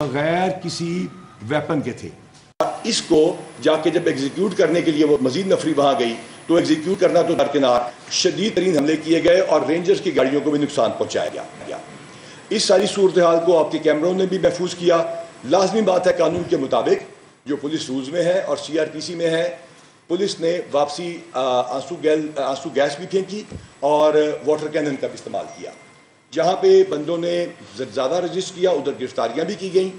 बगैर किसी वेपन के थे। इसको जाके जब एग्जीक्यूट करने के लिए वो मजीद नफरी वहां गई तो एग्जीक्यूट करना तो दरकिनार, शदीद तरीन हमले किए गए और रेंजर्स की गाड़ियों को भी नुकसान पहुंचाया गया। इस सारी सूरत हाल को आपके कैमरों ने भी महफूज किया। लाजमी बात है, कानून के मुताबिक जो पुलिस रूल्स में है और CRPC में है, पुलिस ने वापसी आंसू गैस भी फेंकी और वाटर कैनन का भी इस्तेमाल किया। जहाँ पे बंदों ने ज़्यादा रजिस्ट किया उधर गिरफ्तारियाँ भी की गई।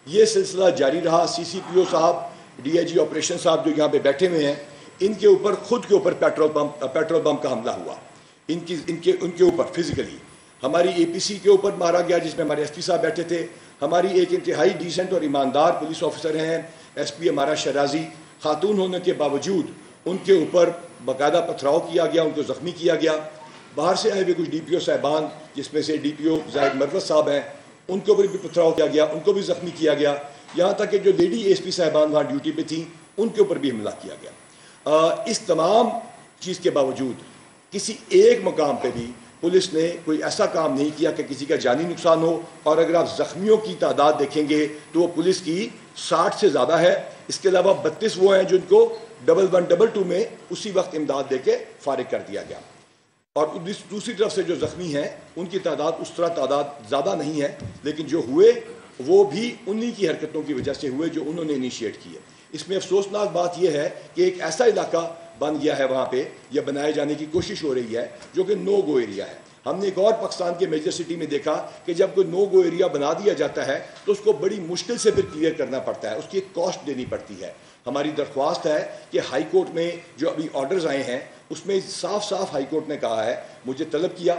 ये सिलसिला जारी रहा। CCPO साहब, DIG ऑपरेशन साहब जो यहाँ पे बैठे हुए हैं, इनके ऊपर खुद के ऊपर पेट्रोल बम का हमला हुआ। उनके ऊपर फिजिकली हमारी APC के ऊपर मारा गया, जिसमें हमारे SP साहब बैठे थे। हमारी एक इंतहाई डिसेंट और ईमानदार पुलिस ऑफिसर हैं SP हमारा शराजी, खातून होने के बावजूद उनके ऊपर बाकायदा पथराव किया गया, उनको ज़ख्मी किया गया। बाहर से आए हुए कुछ DPO साहबान, जिसमें से DPO जाहिद मरवत साहब हैं, उनके ऊपर भी पथराव किया गया, उनको भी ज़ख्मी किया गया। यहाँ तक कि जो लेडी ASP साहबान वहाँ ड्यूटी पे थी, उनके ऊपर भी हमला किया गया। इस तमाम चीज़ के बावजूद किसी एक मकाम पे भी पुलिस ने कोई ऐसा काम नहीं किया कि किसी का जानी नुकसान हो। और अगर आप ज़ख्मियों की तादाद देखेंगे तो वो पुलिस की 60 से ज़्यादा है। इसके अलावा 32 वो हैं जिनको 1122 में उसी वक्त इमदाद दे के फारिग कर दिया गया। और दूसरी तरफ से जो ज़ख्मी हैं उनकी तादाद उस तरह तादाद ज़्यादा नहीं है, लेकिन जो हुए वो भी उन्हीं की हरकतों की वजह से हुए जो उन्होंने इनिशिएट किए। इसमें अफसोसनाक बात यह है कि एक ऐसा इलाका बन गया है, वहाँ पे या बनाए जाने की कोशिश हो रही है जो कि नो गो एरिया है। हमने एक और पाकिस्तान के मेजर सिटी में देखा कि जब कोई नो गो एरिया बना दिया जाता है तो उसको बड़ी मुश्किल से फिर क्लियर करना पड़ता है, उसकी एक कॉस्ट देनी पड़ती है। हमारी दरख्वास्त है कि हाई कोर्ट में जो अभी ऑर्डर्स आए हैं उसमें साफ साफ हाई कोर्ट ने कहा है, मुझे तलब किया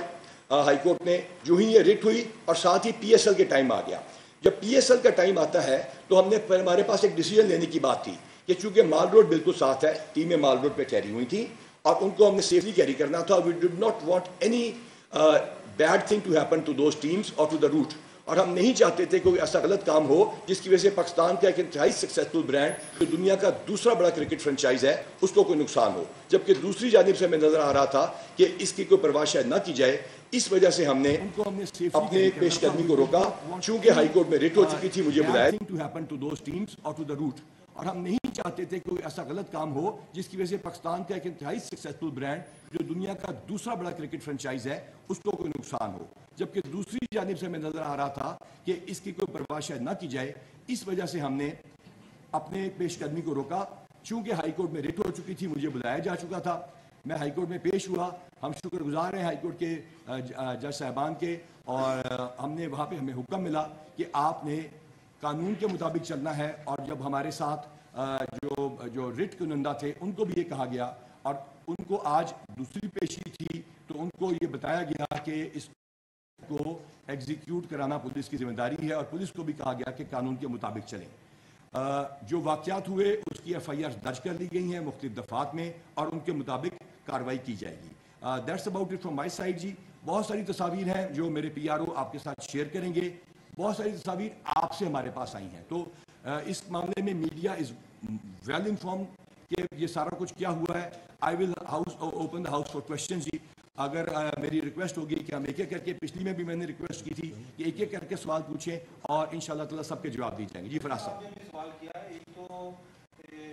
हाई कोर्ट ने, जो ही ये रिट हुई और साथ ही PSL के टाइम आ गया। जब PSL का टाइम आता है तो हमारे पास एक डिसीजन लेने की बात थी कि चूंकि माल रोड बिल्कुल साथ है, टीमें माल रोड पे ठहरी हुई थी और उनको हमने सेफली कैरी करना था। We did not want any bad thing to happen to those teams और टू द रूट। और हम नहीं चाहते थे कोई ऐसा गलत काम हो जिसकी वजह से पाकिस्तान का एक इंतहाई सक्सेसफुल ब्रांड जो दुनिया का दूसरा बड़ा क्रिकेट फ्रेंचाइज है उसको कोई नुकसान हो। जबकि दूसरी जानिब से हमें नजर आ रहा था कि इसकी कोई परवाह शायद न की जाए। इस वजह से हमने अपने पेशकदमी को रोका। चूंकि हाई कोर्ट में रिट हो चुकी थी, मुझे बुलाया to happen to those teams और टू द रूट। और हम नहीं चाहते थे कोई ऐसा गलत काम हो जिसकी वजह से पाकिस्तान का एक इंतहाई सक्सेसफुल ब्रांड जो दुनिया का दूसरा बड़ा क्रिकेट फ्रेंचाइज है उसको कोई नुकसान हो। जबकि दूसरी जानिब से हमें नजर आ रहा था कि इसकी कोई परवाह शायद न की जाए। इस वजह से हमने अपने पेशकदमी को रोका। चूंकि हाई कोर्ट में रिट हो चुकी थी, मुझे बुलाया जा चुका था, मैं हाई कोर्ट में पेश हुआ। हम शुक्रगुजार हैं हाई कोर्ट के जज साहबान के, और हमने वहाँ पे हमें हुक्म मिला कि आपने कानून के मुताबिक चलना है। और जब हमारे साथ जो रिट कुनंदा थे उनको भी ये कहा गया और उनको आज दूसरी पेशी थी तो उनको ये बताया गया कि इसको एग्जीक्यूट कराना पुलिस की जिम्मेदारी है और पुलिस को भी कहा गया कि कानून के मुताबिक चलें। जो वाक़यात हुए उसकी FIR दर्ज कर ली गई हैं मुख्तलिफ दफात में और उनके मुताबिक कार्रवाई की जाएगी। That's about it from my side जी। बहुत सारी तस्वीर हैं जो मेरे PRO आपके साथ शेयर करेंगे। बहुत सारी तस्वीर आपसे हमारे पास आई हैं, तो इस मामले में मीडिया इज वेल इन्फॉर्म कि ये सारा कुछ क्या हुआ है। I will open the house for question जी। अगर मेरी रिक्वेस्ट होगी कि हम एक एक करके, पिछली में भी मैंने रिक्वेस्ट की थी कि एक एक करके सवाल पूछें और इंशाल्लाह ताला सबके जवाब दिए जाएंगे। जी फराज साहब। सवाल किया है, एक तो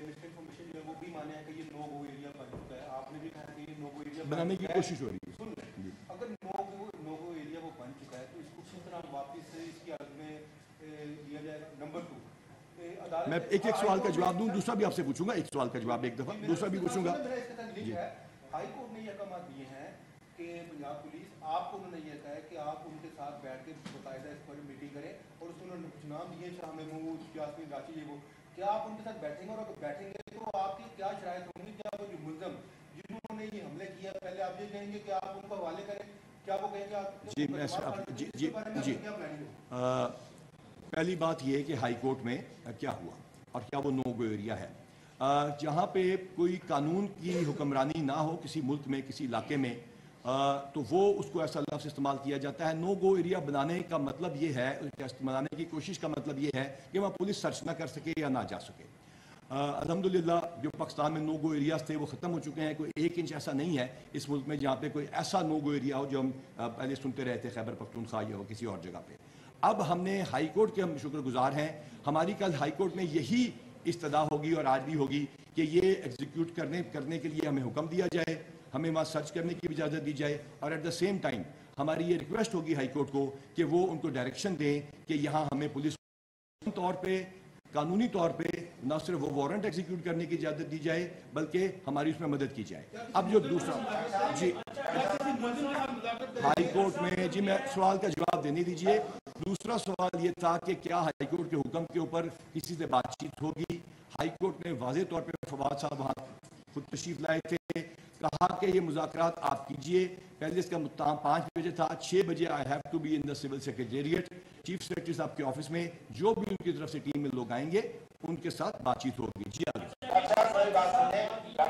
मिस्टर इन्फॉर्मेशन जो है वो भी माने है कि ये नो गो एरिया बन चुका है, आपने भी कहा कि ये नो गो एरिया बनाने की कोशिश हो रही है। सुन लें, अगर नो गो एरिया वो बन चुका है तो इसको किस तरह वापस से इसकी हालत में लिया जाएगा। नंबर 2, मैं एक एक सवाल का जवाब दूं, दूसरा भी आपसे पूछूंगा, एक सवाल का जवाब एक दफा, दूसरा भी पूछूंगा। हाई कोर्ट ने यह अहकाम दिए हैं कि पंजाब पुलिस, आपको उन्होंने यह कहा है कि आप उनके साथ बैठ के बाकायदा इस पर मीटिंग करें और उसमें उन्होंने कुछ नाम दिए, शाह महमूद, यास्मीन राशि, ये वो, क्या आप उनके साथ बैठेंगे? और अगर बैठेंगे तो आपकी क्या शरायत होंगी? क्या वो जो मुलजम जिन्होंने ये हमले किया, पहले आप ये कहेंगे कि आप उनको हवाले करें, क्या वो कहेंगे आप? जी पहली बात यह है कि हाई कोर्ट में क्या हुआ और क्या वो नो गो एरिया है। जहाँ पे कोई कानून की हुक्मरानी ना हो किसी मुल्क में, किसी इलाके में, तो वो उसको ऐसा लफ्ज़ इस्तेमाल किया जाता है। नो गो एरिया बनाने का मतलब ये है, बनाने की कोशिश का मतलब ये है कि वहाँ पुलिस सर्च ना कर सके या ना जा सके। अल्हम्दुलिल्लाह जो पाकिस्तान में नो गो एरियाज थे वो ख़त्म हो चुके हैं। कोई 1 इंच ऐसा नहीं है इस मुल्क में जहाँ पे कोई ऐसा नो गो एरिया हो जो हम पहले सुनते रहे थे खैबर पख्तूनख्वा या किसी और जगह पे। अब हमने हाई कोर्ट के हम शुक्रगुजार हैं, हमारी कल हाई कोर्ट में यही इस्तदा होगी और आज भी होगी कि ये एग्जीक्यूट करने के लिए हमें हुक्म दिया जाए, हमें वहाँ सर्च करने की इजाज़त दी जाए, और एट द सेम टाइम हमारी ये रिक्वेस्ट होगी हाई कोर्ट को कि वो उनको डायरेक्शन दें कि यहाँ हमें पुलिस तौर पे, कानूनी तौर पे न सिर्फ वो वारंट एग्जीक्यूट करने की इजाज़त दी जाए बल्कि हमारी उसमें मदद की जाए। अब जो दूसरा जी हाई कोर्ट में, जी मैं सवाल का जवाब देने दीजिए। दूसरा सवाल ये था कि क्या हाई कोर्ट के हुक्म के ऊपर किसी से बातचीत होगी। हाई कोर्ट ने वाज़ेह तौर पे फवाद साहब वहाँ खुद तशरीफ लाए थे, कहा कि ये मुज़ाकरात आप कीजिए। पहले इसका मुद्दाम 5 बजे था, 6 बजे I have to be in the civil secretariat, chief secretary साहब के ऑफिस में, जो भी उनकी तरफ से टीम में लोग आएंगे उनके साथ बातचीत होगी। जी आगे। डॉक्टर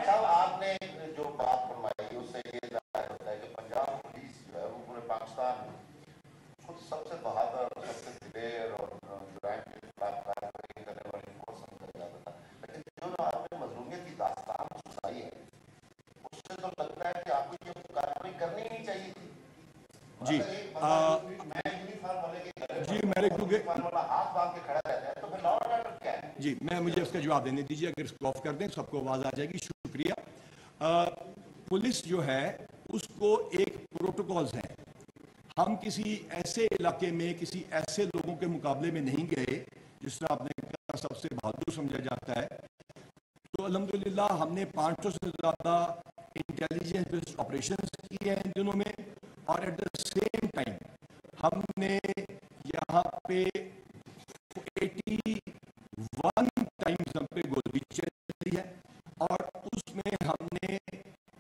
साहब, आपने जो बात फरमाई उससे ये जाहिर होता है कि पंजाब पुलिस जो है वो पूरे पाकिस्तान में खुद सबसे बहादुर, सबसे दिलेर और क्राइम के खिलाफ कार्रवाई करने वाली फोर्स समझा जाता था। लेकिन जो आपने मजलूमियत की दास्तान सुनाई है उससे तो लगता है कि आपको ये कार्रवाई करनी ही नहीं चाहिए थी। जी जी मेरे क्योंकि हाथ बांध के खड़ा रहता है तो फिर लॉ एंड ऑर्डर क्या है? जी मैं मुझे उसका जवाब देने दीजिए, अगर इसको ऑफ कर दें सबको आवाज़ आ जाएगी। शुक्रिया। पुलिस जो है उसको एक प्रोटोकॉल्स हैं। हम किसी ऐसे इलाके में किसी ऐसे लोगों के मुकाबले में नहीं गए जिस तरह आपने कहा सबसे बहादुर समझा जाता है। तो अल्हम्दुलिल्लाह हमने 500 से ज़्यादा इंटेलिजेंस बेस्ड ऑपरेशंस किए हैं इन दिनों में, और एट द सेम टाइम हमने यहाँ पे 81 टाइम्स हम पे गोली चली है, और उसमें हमने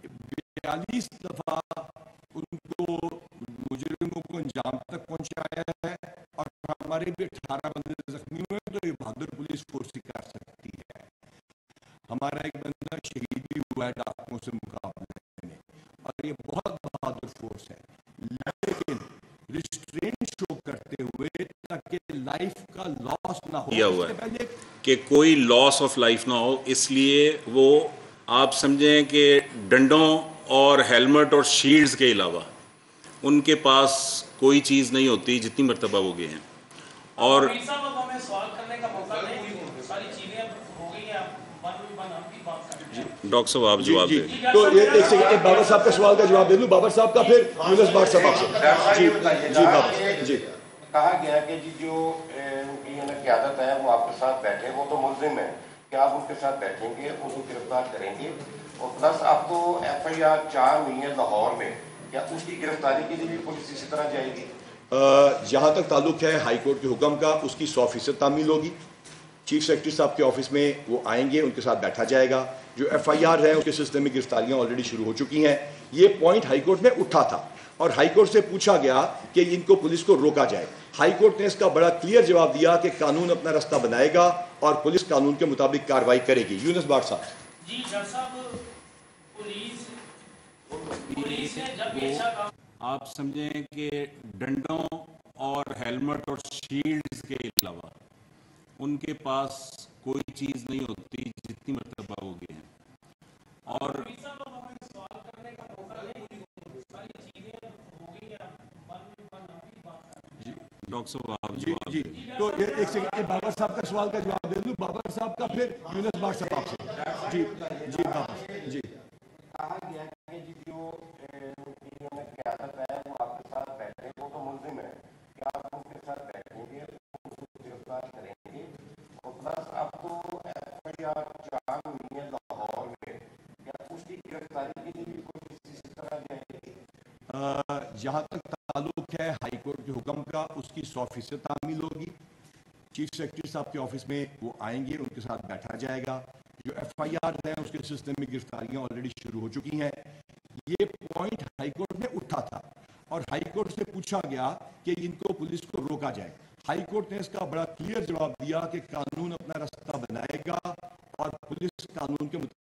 42 दफ़ा उनको मुजरिमों को अंजाम तक पहुँचाया है, और हमारे भी 18 बंदे जख्मी हुए। तो ये बहादुर पुलिस फोर्स ही कर सकती है। हमारा एक बंदा शहीद भी हुआ है डाकुओं से मुकाबले में, और ये बहुत बहादुर फोर्स है, लेकिन रिस्ट्रेंट शो करते हुए ताकि लाइफ का लॉस ना हो। किया हुआ है कि कोई लॉस ऑफ लाइफ ना हो, इसलिए वो आप समझें कि डंडों और हेलमेट और शील्ड्स के अलावा उनके पास कोई चीज़ नहीं होती जितनी मरतबा वो गए हैं। और डॉक्टर साहब आप जवाब दें। तो ये एक सेकंड, बाबर साहब का सवाल का जवाब दे दूं, बाबर साहब का, फिर यूनुस भाट साहब आपसे। जी जी बाबर जी। कहा गया कि जी जो उनकी क़यादत है वो आपके साथ बैठे, वो तो मुल्जिम है कि आप उनके साथ बैठेंगे, उनको गिरफ्तार करेंगे, और प्लस आपको FIR 4 हुई है लाहौर में, क्या उसकी गिरफ्तारी के लिए भी पुलिस इसी तरह जाएगी? जहाँ तक ताल्लुक है हाई कोर्ट के हुक्म का, उसकी 100% तामील होगी। चीफ सेक्रेटरी साहब के ऑफिस में वो आएंगे, उनके साथ बैठा जाएगा। जो FIR है उसके सिलसिले में गिरफ्तारियां ऑलरेडी शुरू हो चुकी हैं। ये पॉइंट हाई कोर्ट में उठा था और हाई कोर्ट से पूछा गया कि इनको पुलिस को रोका जाए। हाई कोर्ट ने इसका बड़ा क्लियर जवाब दिया कि कानून अपना रास्ता बनाएगा और पुलिस कानून के मुताबिक कार्रवाई करेगी। यूनुस भाट साहब। जी डॉक्टर साहब, पुलिस ने जब ऐसा आप समझें कि डंडों और हेलमेट और शील्ड्स के अलावा उनके पास कोई चीज़ नहीं होती जितनी मरतबा हो गए हैं। और डॉक्टर साहब आप जी जी तो ये एक सेकंड, बाबर साहब का सवाल का जवाब दे दूं, बाबर साहब का, फिर यूनुस भाट साहब आपसे। जी जी बाबर जी। कहा गया कि जी जो क़यादत है वो आपके साथ बैठे, वो तो मुल्जिम है कि आप उनके साथ बैठेंगे, उनको गिरफ्तार करेंगे, और प्लस आपको FIR 4 हुई है लाहौर में, क्या उसकी गिरफ्तारी के लिए भी पुलिस इसी तरह जाएगी? जहाँ तक ताल्लुक है हाई कोर्ट के हुक्म का, उसकी 100% तामील होगी। चीफ सेक्रेटरी साहब के ऑफिस में वो आएंगे, उनके साथ बैठा जाएगा। जो FIR है उसके सिलसिले में गिरफ्तारियां ऑलरेडी शुरू हो चुकी हैं। ये पॉइंट हाई कोर्ट में उठा था और हाई कोर्ट से पूछा गया कि इनको पुलिस को रोका जाए। हाई कोर्ट ने इसका बड़ा क्लियर जवाब दिया कि कानून अपना रास्ता बनाएगा और पुलिस कानून के मुताबिक।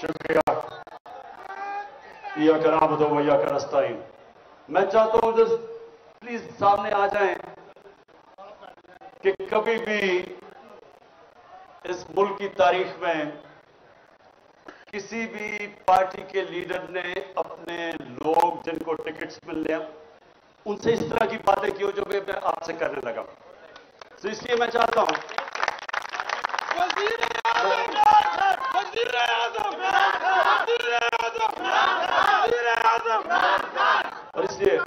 शुक्रिया। या करा बदो भैया का रास्ता ही। मैं चाहता हूं जो प्लीज सामने आ जाएं कि कभी भी इस मुल्क की तारीख में किसी भी पार्टी के लीडर ने अपने लोग जिनको टिकट्स मिल रहे उनसे इस तरह की बातें की हो जो मैं आपसे करने लगा। तो इसलिए मैं चाहता हूं और इसलिए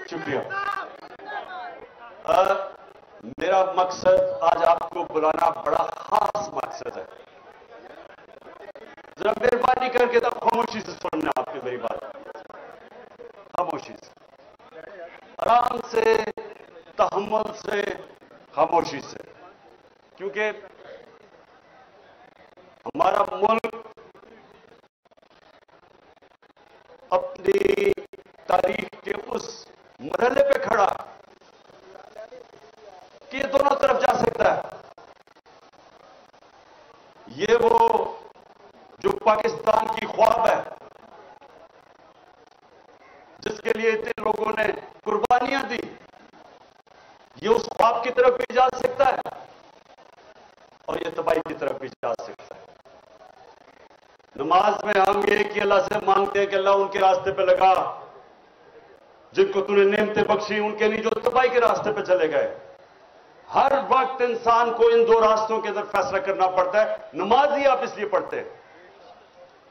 शुक्रिया। मेरा मकसद आज आपको बुलाना बड़ा खास मकसद है। जरा मेहरबानी करके तब खामोशी से सुनना आपकी मेरी बात, खामोशी से, आराम से, तहम्मुल से, खामोशी से, क्योंकि हमारा मुल्क अपनी तारीख के उस मरहले पे खड़ा कि ये दोनों तरफ जा सकता है। ये वो जो पाकिस्तान की ख्वाब है जिसके लिए इतने लोगों ने कुर्बानियां दी, ये उस ख्वाब की तरफ भी जा सकता है और ये तबाही की तरफ भी जा सकता है। नमाज में हम ये कि अल्लाह से मांगते हैं कि अल्लाह उनके रास्ते पे लगा जिनको तूने नेमतें बख्शी, उनके नहीं जो तबाही के रास्ते पे चले गए। हर वक्त इंसान को इन दो रास्तों के अंदर फैसला करना पड़ता है। नमाज ही आप इसलिए पढ़ते हैं,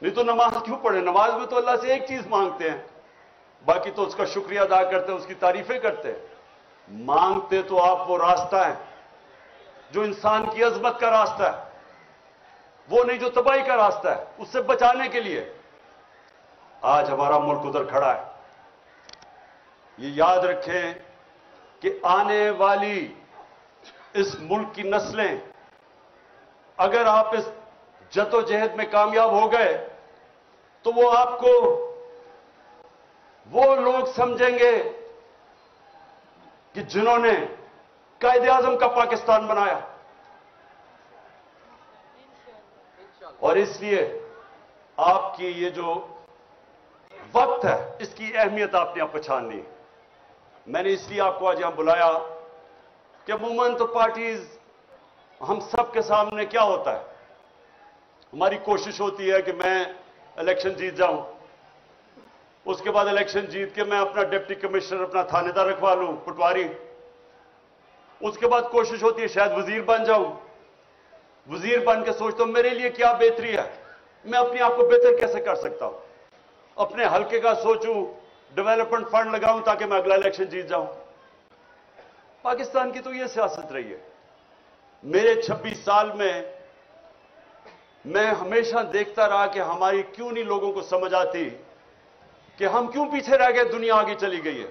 नहीं तो नमाज क्यों पढ़े? नमाज में तो अल्लाह से एक चीज मांगते हैं, बाकी तो उसका शुक्रिया अदा करते हैं, उसकी तारीफें करते हैं। मांगते तो आप वो रास्ता है जो इंसान की अजमत का रास्ता है, वो नहीं जो तबाही का रास्ता है। उससे बचाने के लिए आज हमारा मुल्क उधर खड़ा है। ये याद रखें कि आने वाली इस मुल्क की नस्लें, अगर आप इस जद्दोजहद में कामयाब हो गए तो वो आपको वो लोग समझेंगे कि जिन्होंने कायदे आजम का पाकिस्तान बनाया। और इसलिए आपकी ये जो वक्त है इसकी अहमियत आपने आप पहचाननी। मैंने इसलिए आपको आज यहां बुलाया कि अमूमन तो पार्टीज हम सब के सामने क्या होता है, हमारी कोशिश होती है कि मैं इलेक्शन जीत जाऊं, उसके बाद इलेक्शन जीत के मैं अपना डिप्टी कमिश्नर, अपना थानेदार रखवा लूं, पटवारी। उसके बाद कोशिश होती है शायद वजीर बन जाऊं। वजीर बन के सोचता हूं मेरे लिए क्या बेहतरी है, मैं अपने आप को बेहतर कैसे कर सकता हूं, अपने हल्के का सोचूं, डेवलपमेंट फंड लगाऊं ताकि मैं अगला इलेक्शन जीत जाऊं। पाकिस्तान की तो यह सियासत रही है। मेरे 26 साल में मैं हमेशा देखता रहा कि हमारी क्यों नहीं लोगों को समझ आती कि हम क्यों पीछे रह गए, दुनिया आगे चली गई है।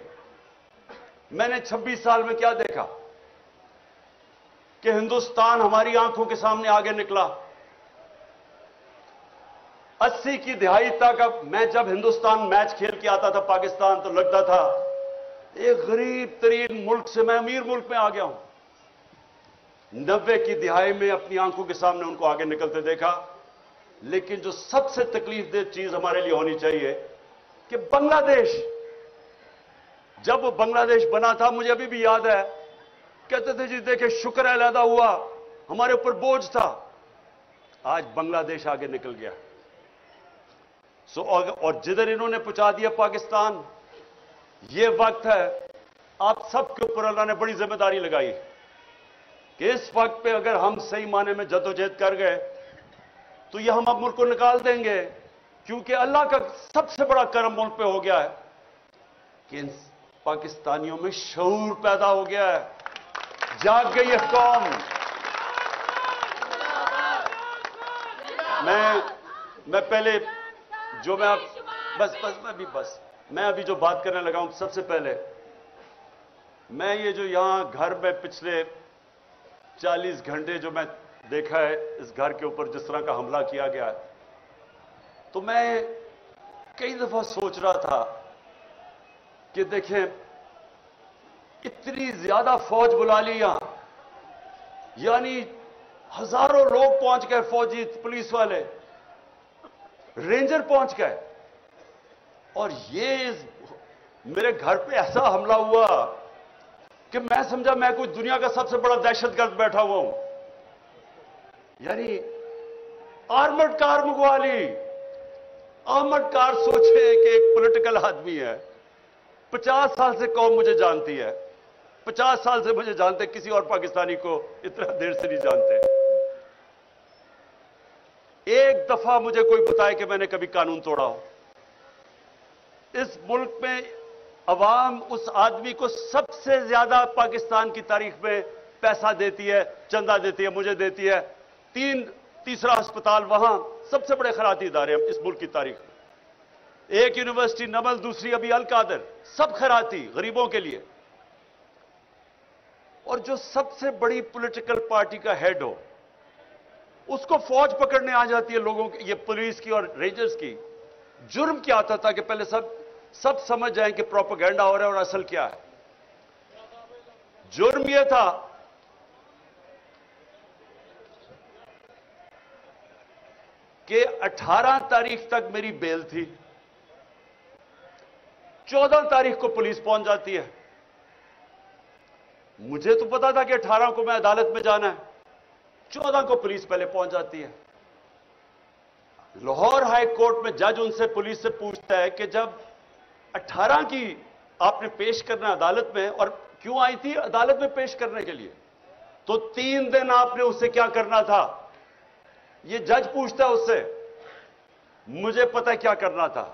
मैंने 26 साल में क्या देखा कि हिंदुस्तान हमारी आंखों के सामने आगे निकला। 80 की दहाई तक अब मैं जब हिंदुस्तान मैच खेल के आता था पाकिस्तान तो लगता था एक गरीब तरीन मुल्क से मैं अमीर मुल्क में आ गया हूं। 90 की दिहाई में अपनी आंखों के सामने उनको आगे निकलते देखा। लेकिन जो सबसे तकलीफदेह चीज हमारे लिए होनी चाहिए कि बांग्लादेश, जब वो बांग्लादेश बना था, मुझे अभी भी याद है, कहते थे जी देखे शुक्र है अलहदा हुआ, हमारे ऊपर बोझ था। आज बांग्लादेश आगे निकल गया। और जिधर इन्होंने पहुंचा दिया पाकिस्तान, ये वक्त है आप सबके ऊपर अल्लाह ने बड़ी जिम्मेदारी लगाई कि इस वक्त पे अगर हम सही माने में जद्दोजहद कर गए तो ये हम अब मुल्क को निकाल देंगे। क्योंकि अल्लाह का सबसे बड़ा करम मुल्क पे हो गया है कि इन पाकिस्तानियों में शऊर पैदा हो गया है, जाग गई है कौम। मैं पहले जो मैं मैं अभी जो बात करने लगा हूं, सबसे पहले मैं ये जो यहां घर में पिछले 40 घंटे जो मैं देखा है इस घर के ऊपर जिस तरह का हमला किया गया है, तो मैं कई दफा सोच रहा था कि देखें इतनी ज्यादा फौज बुला ली यहां, यानी हजारों लोग पहुंच गए, फौजी, पुलिस वाले, रेंजर पहुंच गए, और ये मेरे घर पे ऐसा हमला हुआ कि मैं समझा मैं कोई दुनिया का सबसे बड़ा दहशतगर्द बैठा हुआ हूं। यानी आर्मर्ड कार मंगवा ली। आर्मर्ड कार, सोचे कि एक पॉलिटिकल आदमी है, 50 साल से कौम मुझे जानती है, 50 साल से मुझे जानते, किसी और पाकिस्तानी को इतना देर से नहीं जानते। एक दफा मुझे कोई बताए कि मैंने कभी कानून तोड़ा हो। इस मुल्क में अवाम उस आदमी को सबसे ज्यादा पाकिस्तान की तारीख में पैसा देती है, चंदा देती है, मुझे देती है। तीसरा अस्पताल वहां, सबसे बड़े खैराती इदारे हैं इस मुल्क की तारीख में। एक यूनिवर्सिटी नमल, दूसरी अभी अल कादर, सब खैराती गरीबों के लिए। और जो सबसे बड़ी पॉलिटिकल पार्टी का हेड हो, उसको फौज पकड़ने आ जाती है लोगों की, ये पुलिस की और रेंजर्स की। जुर्म क्या आता था कि पहले सब समझ जाएं कि प्रोपेगेंडा हो रहा है और असल क्या है। जुर्म यह था कि 18 तारीख तक मेरी बेल थी, 14 तारीख को पुलिस पहुंच जाती है। मुझे तो पता था कि 18 को मैं अदालत में जाना है, 14 को पुलिस पहले पहुंच जाती है। लाहौर हाई कोर्ट में जज उनसे, पुलिस से पूछता है कि जब 18 की आपने पेश करना अदालत में, और क्यों आई थी अदालत में पेश करने के लिए, तो 3 दिन आपने उससे क्या करना था। ये जज पूछता है उससे। मुझे पता है क्या करना था।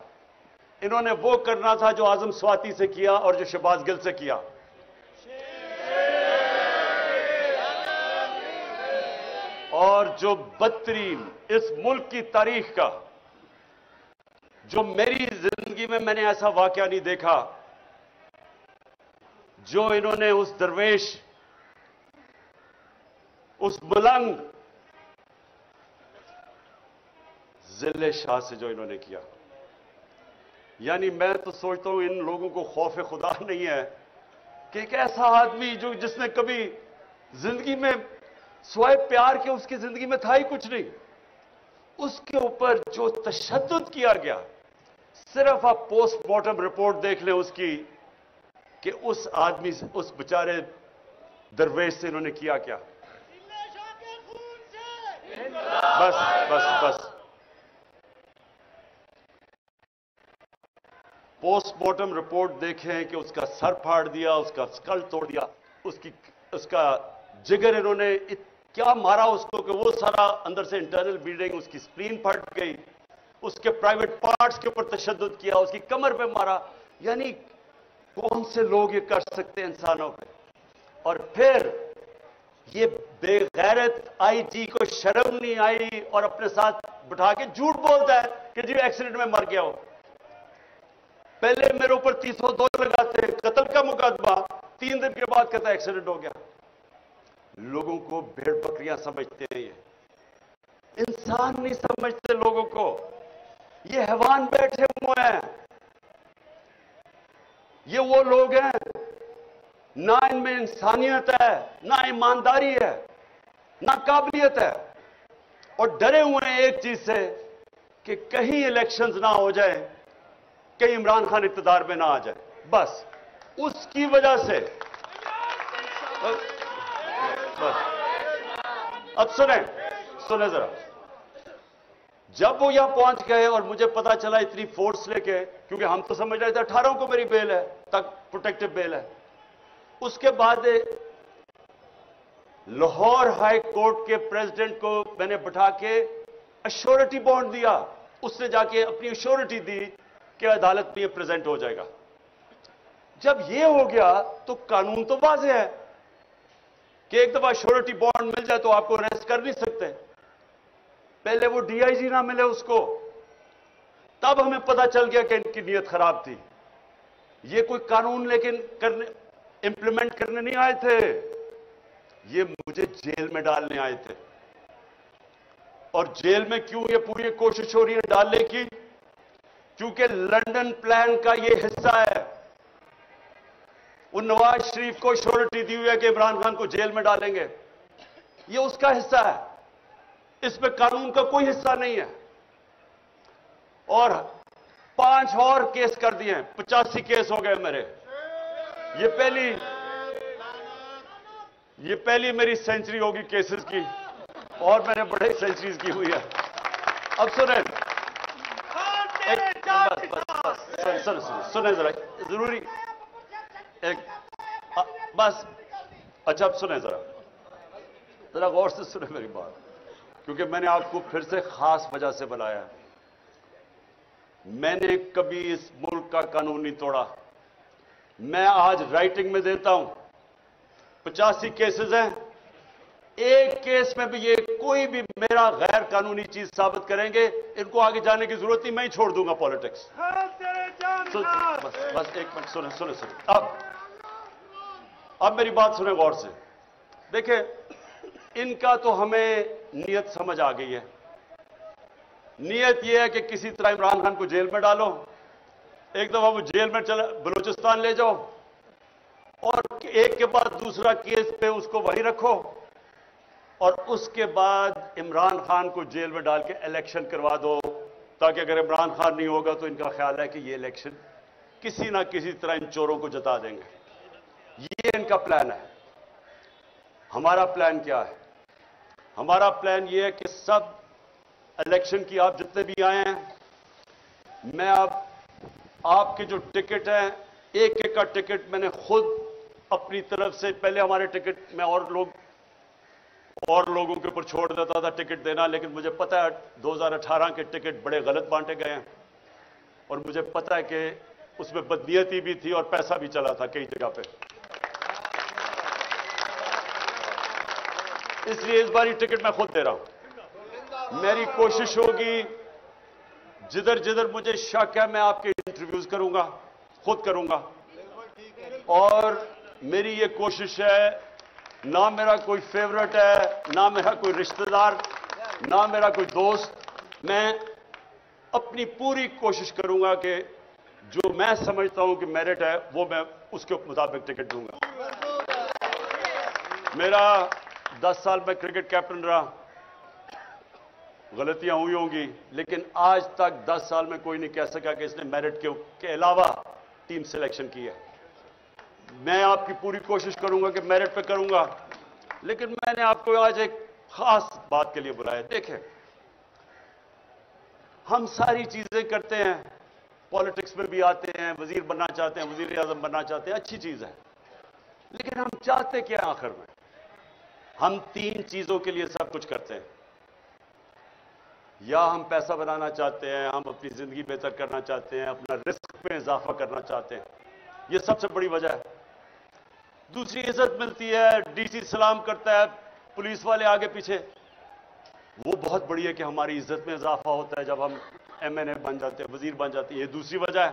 इन्होंने वो करना था जो आजम स्वाति से किया और जो शहबाज गिल से किया। और जो बदतरीन इस मुल्क की तारीख का, जो मेरी जिंदगी में मैंने ऐसा वाकया नहीं देखा, जो इन्होंने उस दरवेश, उस मलंग जिले शाह से जो इन्होंने किया। यानी मैं तो सोचता हूं इन लोगों को खौफ खुदा नहीं है कि एक ऐसा आदमी जो जिसने कभी जिंदगी में स्वाय प्यार के उसकी जिंदगी में था ही कुछ नहीं, उसके ऊपर जो तशद्दुद किया गया। सिर्फ आप पोस्टमार्टम रिपोर्ट देख लें उसकी, कि उस आदमी से, उस बेचारे दरवेश से इन्होंने किया क्या। बस बस बस पोस्टमार्टम रिपोर्ट देखें कि उसका सर फाड़ दिया, उसका स्कल तोड़ दिया, उसका जिगर इन्होंने क्या मारा उसको कि वो सारा अंदर से इंटरनल ब्लीडिंग, उसकी स्प्लीन फट गई, उसके प्राइवेट पार्ट्स के ऊपर तशद्दुद किया, उसकी कमर पे मारा। यानी कौन से लोग ये कर सकते हैं इंसानों पे। और फिर ये बेगैरत आईजी को शर्म नहीं आई और अपने साथ बिठा के झूठ बोलता है कि जी एक्सीडेंट में मर गया हो। पहले मेरे ऊपर 302 लगाते, कत्ल का मुकदमा, 3 दिन के बाद कहता एक्सीडेंट हो गया। लोगों को भेड़ बकरियां समझते हैं, ये इंसान नहीं समझते लोगों को। ये हैवान बैठे हुए हैं, ये वो लोग हैं ना इनमें इंसानियत है, ना ईमानदारी है, ना काबिलियत है, और डरे हुए हैं एक चीज से कि कहीं इलेक्शंस ना हो जाए, कहीं इमरान खान इक़्तिदार में ना आ जाए। बस उसकी वजह से अब सुने जरा, जब वो यहां पहुंच गए और मुझे पता चला इतनी फोर्स लेके, क्योंकि हम तो समझ रहे थे 18 को मेरी बेल है, तक प्रोटेक्टिव बेल है। उसके बाद लाहौर हाई कोर्ट के प्रेसिडेंट को मैंने बिठा के अश्योरिटी बॉन्ड दिया, उसने जाके अपनी अश्योरिटी दी कि अदालत में ये प्रेजेंट हो जाएगा। जब ये हो गया तो कानून तो वाज़ेह है कि एक दफा श्योरिटी बॉन्ड मिल जाए तो आपको अरेस्ट कर नहीं सकते। पहले वो डीआईजी ना मिले उसको, तब हमें पता चल गया कि इनकी नीयत खराब थी। ये कोई कानून लेकिन इंप्लीमेंट करने नहीं आए थे, ये मुझे जेल में डालने आए थे। और जेल में क्यों ये पूरी कोशिश हो रही है डालने की? क्योंकि लंदन प्लान का ये हिस्सा है। उन नवाज शरीफ को श्योरिटी दी हुई है कि इमरान खान को जेल में डालेंगे, ये उसका हिस्सा है, इसमें कानून का कोई हिस्सा नहीं है। और 5 और केस कर दिए हैं, 85 केस हो गए मेरे। ये पहली मेरी सेंचुरी होगी केसेस की, और मैंने बड़े सेंचुरीज की हुई है। अब सुने, सुने जरा, जरूरी एक बस। अच्छा अब सुने जरा गौर से सुने मेरी बात, क्योंकि मैंने आपको फिर से खास वजह से बुलाया। मैंने कभी इस मुल्क का कानून नहीं तोड़ा। मैं आज राइटिंग में देता हूं, 85 केसेस हैं, एक केस में भी ये कोई भी मेरा गैर कानूनी चीज साबित करेंगे, इनको आगे जाने की जरूरत नहीं, मैं ही छोड़ दूंगा पॉलिटिक्स। बस एक मिनट सुने सुने सुने। अब मेरी बात सुने गौर से। देखिए, इनका तो हमें नियत समझ आ गई है। नियत यह है कि किसी तरह इमरान खान को जेल में डालो, एक दफा वो जेल में चला बलूचिस्तान ले जाओ, और एक के बाद दूसरा केस पे उसको वहीं रखो, और उसके बाद इमरान खान को जेल में डाल के इलेक्शन करवा दो, ताकि अगर इमरान खान नहीं होगा तो इनका ख्याल है कि ये इलेक्शन किसी ना किसी तरह इन चोरों को जता देंगे। ये इनका प्लान है। हमारा प्लान क्या है? हमारा प्लान ये है कि सब इलेक्शन की आप जितने भी आए हैं, मैं अब आपके जो टिकट हैं, एक एक का टिकट मैंने खुद अपनी तरफ से, पहले हमारे टिकट में और लोगों के ऊपर छोड़ देता था टिकट देना, लेकिन मुझे पता है 2018 के टिकट बड़े गलत बांटे गए हैं, और मुझे पता है कि उसमें बदनीयती भी थी और पैसा भी चला था कई जगह पे। इसलिए इस बार ये टिकट मैं खुद दे रहा हूं। मेरी कोशिश होगी, जिधर जिधर मुझे शक है मैं आपके इंटरव्यूज करूंगा, खुद करूंगा, और मेरी ये कोशिश है, ना मेरा कोई फेवरेट है, ना मेरा कोई रिश्तेदार, ना मेरा कोई दोस्त, मैं अपनी पूरी कोशिश करूंगा कि जो मैं समझता हूं कि मेरिट है वो मैं उसके मुताबिक टिकट दूंगा। मेरा 10 साल में क्रिकेट कैप्टन रहा, गलतियां हुई होंगी, लेकिन आज तक 10 साल में कोई नहीं कह सका कि इसने मेरिट के अलावा टीम सिलेक्शन की है। मैं आपकी पूरी कोशिश करूंगा कि मेरिट पे करूंगा, लेकिन मैंने आपको आज एक खास बात के लिए बुलाया। देखें, हम सारी चीजें करते हैं, पॉलिटिक्स में भी आते हैं, वजीर बनना चाहते हैं, वजीर आजम बनना चाहते हैं, अच्छी चीज है, लेकिन हम चाहते क्या आखिर में? हम 3 चीजों के लिए सब कुछ करते हैं। या हम पैसा बनाना चाहते हैं, हम अपनी जिंदगी बेहतर करना चाहते हैं, अपना रिस्क में इजाफा करना चाहते हैं, ये सबसे बड़ी वजह है। दूसरी, इज्जत मिलती है, डीसी सलाम करता है, पुलिस वाले आगे पीछे, वो बहुत बड़ी है कि हमारी इज्जत में इजाफा होता है जब हम एमएनए बन जाते हैं, वजीर बन जाते हैं, ये दूसरी वजह है।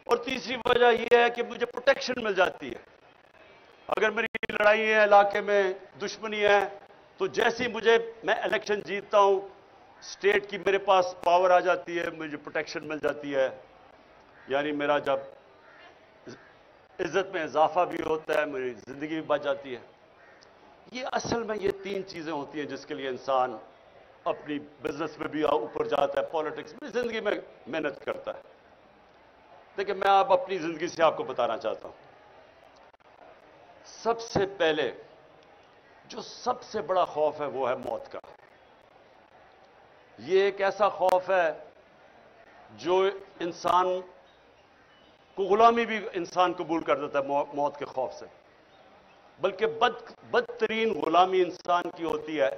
और तीसरी वजह यह है कि मुझे प्रोटेक्शन मिल जाती है। अगर मेरी लड़ाई है, इलाके में दुश्मनी है, तो जैसे ही मैं इलेक्शन जीतता हूं, स्टेट की मेरे पास पावर आ जाती है, मुझे प्रोटेक्शन मिल जाती है, यानी मेरा जब इज्जत में इजाफा भी होता है, मेरी जिंदगी भी बच जाती है। ये असल में ये 3 चीजें होती हैं जिसके लिए इंसान अपनी बिजनेस में भी ऊपर जाता है, पॉलिटिक्स में, जिंदगी में मेहनत करता है। देखिए, मैं अब अपनी जिंदगी से आपको बताना चाहता हूं। सबसे पहले जो सबसे बड़ा खौफ है वो है मौत का। ये एक ऐसा खौफ है जो इंसान को, गुलामी भी इंसान कबूल कर देता है मौत के खौफ से, बल्कि बदतरीन गुलामी इंसान की होती है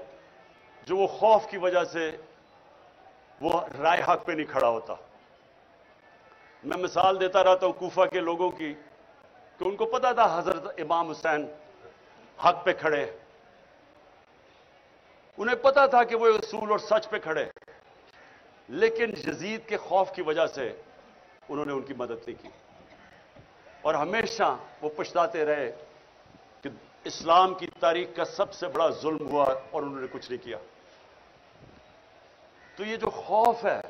जो वो खौफ की वजह से वो राय हक पे नहीं खड़ा होता। मैं मिसाल देता रहता हूं कूफा के लोगों की, कि उनको पता था हजरत इमाम हुसैन हक पे खड़े, उन्हें पता था कि वो उसूल और सच पे खड़े, लेकिन यजीद के खौफ की वजह से उन्होंने उनकी मदद नहीं की, और हमेशा वो पछताते रहे कि इस्लाम की तारीख का सबसे बड़ा जुल्म हुआ और उन्होंने कुछ नहीं किया। तो ये जो खौफ है,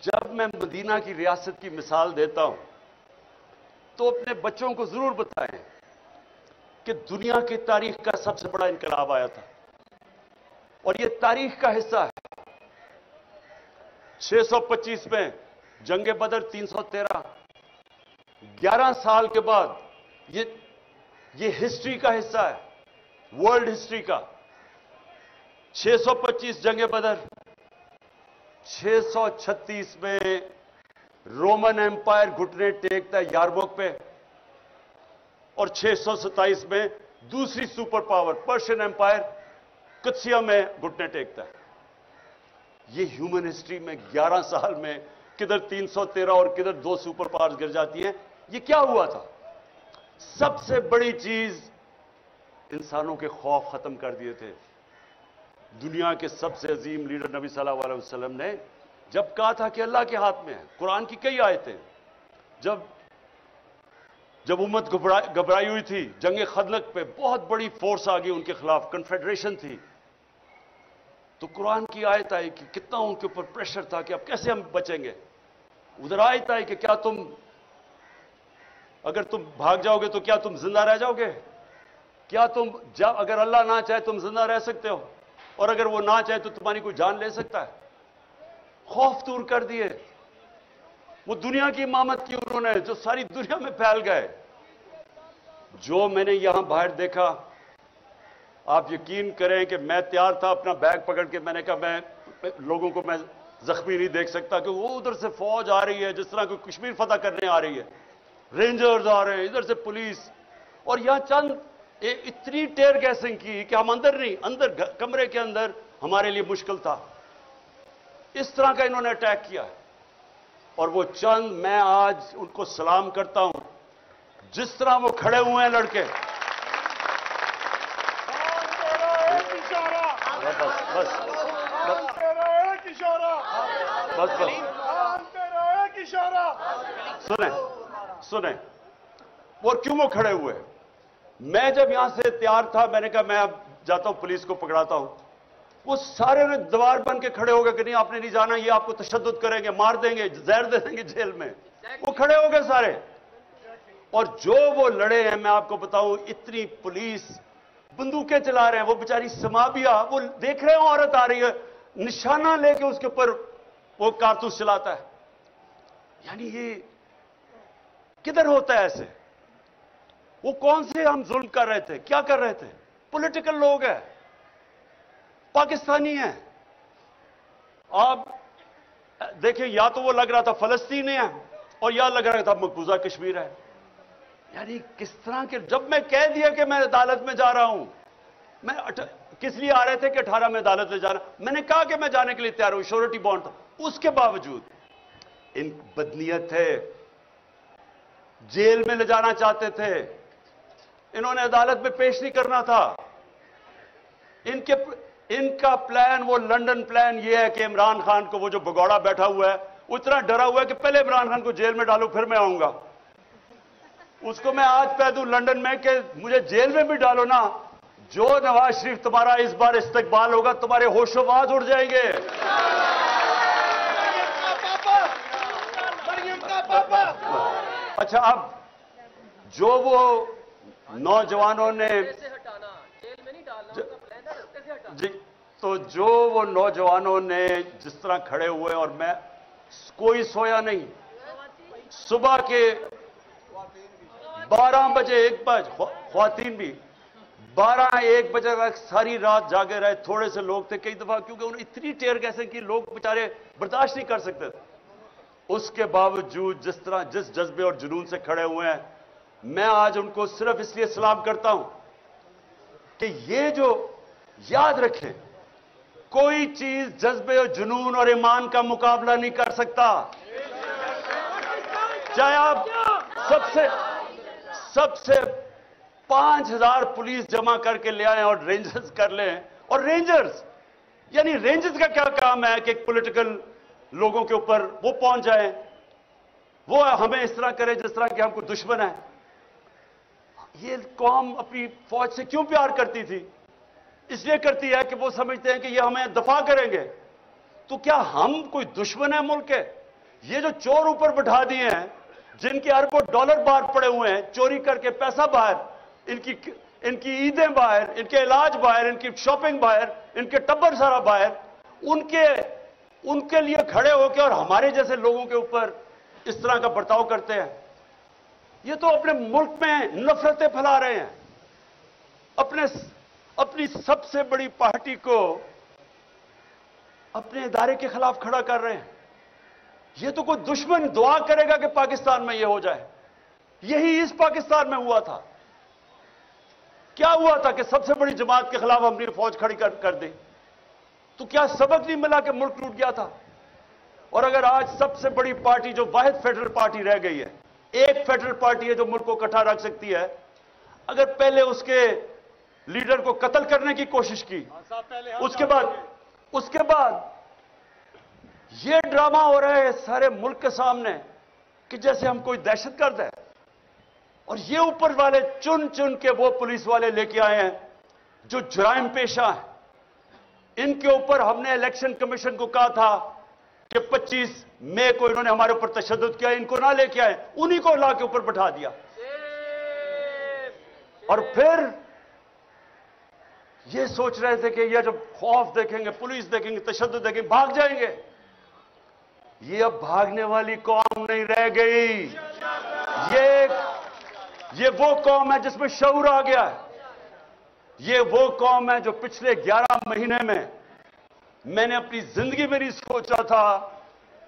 जब मैं मदीना की रियासत की मिसाल देता हूं तो अपने बच्चों को जरूर बताएं कि दुनिया की तारीख का सबसे बड़ा इनकलाब आया था, और ये तारीख का हिस्सा है। 625 में जंग बदर, 313, 11 साल के बाद ये हिस्ट्री का हिस्सा है, वर्ल्ड हिस्ट्री का। 625 जंगे बदर, 636 में रोमन एम्पायर घुटने टेकता है यारमुक पे, और 627 में दूसरी सुपर पावर पर्शियन एम्पायर कुत्सिया में घुटने टेकता है। ये ह्यूमन हिस्ट्री में 11 साल में किधर 313 और किधर 2 सुपर पावर्स गिर जाती हैं। ये क्या हुआ था? सबसे बड़ी चीज, इंसानों के खौफ खत्म कर दिए थे। दुनिया के सबसे अजीम लीडर नबी सल्लल्लाहु अलैहि वसल्लम ने जब कहा था कि अल्लाह के हाथ में है, कुरान की कई आयतें, जब उम्मत घबराई हुई थी, जंगे खंदक पे बहुत बड़ी फोर्स आ गई उनके खिलाफ, कन्फेडरेशन थी, तो कुरान की आयत आई कि कितना उनके ऊपर प्रेशर था कि अब कैसे हम बचेंगे। उधर आयत आई कि क्या अगर तुम भाग जाओगे तो क्या तुम जिंदा रह जाओगे? क्या अगर अल्लाह ना चाहे तुम जिंदा रह सकते हो, और अगर वो ना चाहे तो तुम्हारी कोई जान ले सकता है? खौफ दूर कर दिए। वो दुनिया की इमामत की उन्होंने, जो सारी दुनिया में फैल गए। जो मैंने यहां बाहर देखा, आप यकीन करें कि मैं तैयार था अपना बैग पकड़ के, मैंने कहा मैं लोगों को मैं जख्मी नहीं देख सकता, कि वो उधर से फौज आ रही है जिस तरह कोई कश्मीर फतह करने आ रही है, रेंजर्स आ रहे हैं, इधर से पुलिस, और यहां चंद इतनी टेयर गैसिंग की कि हम अंदर नहीं, अंदर कमरे के अंदर हमारे लिए मुश्किल था। इस तरह का इन्होंने अटैक किया। और वो चंद, मैं आज उनको सलाम करता हूं, जिस तरह वो खड़े हुए हैं लड़के। सुने और क्यों वो खड़े हुए? मैं जब यहां से तैयार था, मैंने कहा मैं अब जाता हूं, पुलिस को पकड़ाता हूं। वो सारे ने दीवार बन के खड़े हो गए कि नहीं आपने नहीं जाना, ये आपको तशद्दुद करेंगे, मार देंगे, जहर दे देंगे जेल में। वो खड़े हो गए सारे। और जो वो लड़े हैं, मैं आपको बताऊं, इतनी पुलिस बंदूकें चला रहे हैं। वो बेचारी समाबिया, वो देख रहे हैं औरत आ रही है, निशाना लेके उसके ऊपर वो कारतूस चलाता है। यानी ये किधर होता है ऐसे? वो कौन से हम जुल्म कर रहे थे, क्या कर रहे थे? पॉलिटिकल लोग हैं, पाकिस्तानी हैं। आप देखिए, या तो वो लग रहा था फलस्तीन है, और या लग रहा था मकबूजा कश्मीर है। यानी किस तरह के, जब मैं कह दिया कि मैं अदालत में जा रहा हूं, मैं किस लिए आ रहे थे कि 18 में अदालत में जाना, मैंने कहा कि मैं जाने के लिए तैयार हूं, श्योरिटी बॉन्ड था, उसके बावजूद इन बदनीयत थे, जेल में ले जाना चाहते थे, इन्होंने अदालत में पेश नहीं करना था। इनका प्लान, वो लंदन प्लान ये है कि इमरान खान को, वो जो भगौड़ा बैठा हुआ है, वो इतना डरा हुआ है कि पहले इमरान खान को जेल में डालो फिर मैं आऊंगा। उसको मैं आज कह दूं लंदन में कि मुझे जेल में भी डालो ना, जो नवाज शरीफ तुम्हारा इस बार इस्तकबाल होगा, तुम्हारे होशोबाज उड़ जाएंगे। अच्छा, अब जो वो नौजवानों ने जी, तो जो वो नौजवानों ने जिस तरह खड़े हुए, और मैं कोई सोया नहीं, सुबह के 12 बजे 1 बजे, ख्वातीन भी 12-1 बजे तक सारी रात जागे रहे। थोड़े से लोग थे कई दफा, क्योंकि उन्हें इतनी टेयर गैसें कि लोग बेचारे बर्दाश्त नहीं कर सकते थे। उसके बावजूद जिस तरह, जिस जज्बे और जुनून से खड़े हुए हैं, मैं आज उनको सिर्फ इसलिए सलाम करता हूं कि ये जो याद रखें, कोई चीज जज्बे और जुनून और ईमान का मुकाबला नहीं कर सकता। चाहे आप सबसे 5000 पुलिस जमा करके ले आए और रेंजर्स कर लें, और रेंजर्स, यानी रेंजर्स का क्या काम है कि पॉलिटिकल लोगों के ऊपर वो पहुंच जाए, वो हमें इस तरह करे जिस तरह कि हमको दुश्मन है। ये कौम अपनी फौज से क्यों प्यार करती थी? इसलिए करती है कि वो समझते हैं कि ये हमें दफा करेंगे। तो क्या हम कोई दुश्मन है मुल्क के? ये जो चोर ऊपर बैठा दिए हैं, जिनके अरबों डॉलर बाहर पड़े हुए हैं, चोरी करके पैसा बाहर, इनकी ईदें बाहर, इनके इलाज बाहर, इनकी शॉपिंग बाहर, इनके टब्बर सारा बाहर, उनके लिए खड़े होकर और हमारे जैसे लोगों के ऊपर इस तरह का बर्ताव करते हैं। ये तो अपने मुल्क में नफरतें फैला रहे हैं। अपनी सबसे बड़ी पार्टी को अपने इदारे के खिलाफ खड़ा कर रहे हैं। ये तो कोई दुश्मन दुआ करेगा कि पाकिस्तान में यह हो जाए। यही इस पाकिस्तान में हुआ था। क्या हुआ था कि सबसे बड़ी जमात के खिलाफ हमने फौज खड़ी कर दी। तो क्या सबक नहीं मिला कि मुल्क टूट गया था? और अगर आज सबसे बड़ी पार्टी जो वाहिद फेडरल पार्टी रह गई है, एक फेडरल पार्टी है जो मुल्क को इकट्ठा रख सकती है, अगर पहले उसके लीडर को कत्ल करने की कोशिश की, उसके बाद यह ड्रामा हो रहा है सारे मुल्क के सामने कि जैसे हम कोई दहशतगर्द है, और ये ऊपर वाले चुन चुन के वो पुलिस वाले लेके आए हैं जो जुराइम पेशा है। इनके ऊपर हमने इलेक्शन कमीशन को कहा था कि 25 मई को इन्होंने हमारे ऊपर तशद्दुद किया, इनको ना लेके आए, उन्हीं को ला के ऊपर बैठा दिया। और फिर ये सोच रहे थे कि ये जब खौफ देखेंगे, पुलिस देखेंगे, तशद्दुद देखेंगे, भाग जाएंगे। ये अब भागने वाली कौम नहीं रह गई। ये वो कौम है जिसमें शऊर आ गया है। ये वो कौम है जो पिछले 11 महीने में मैंने अपनी जिंदगी में नहीं सोचा था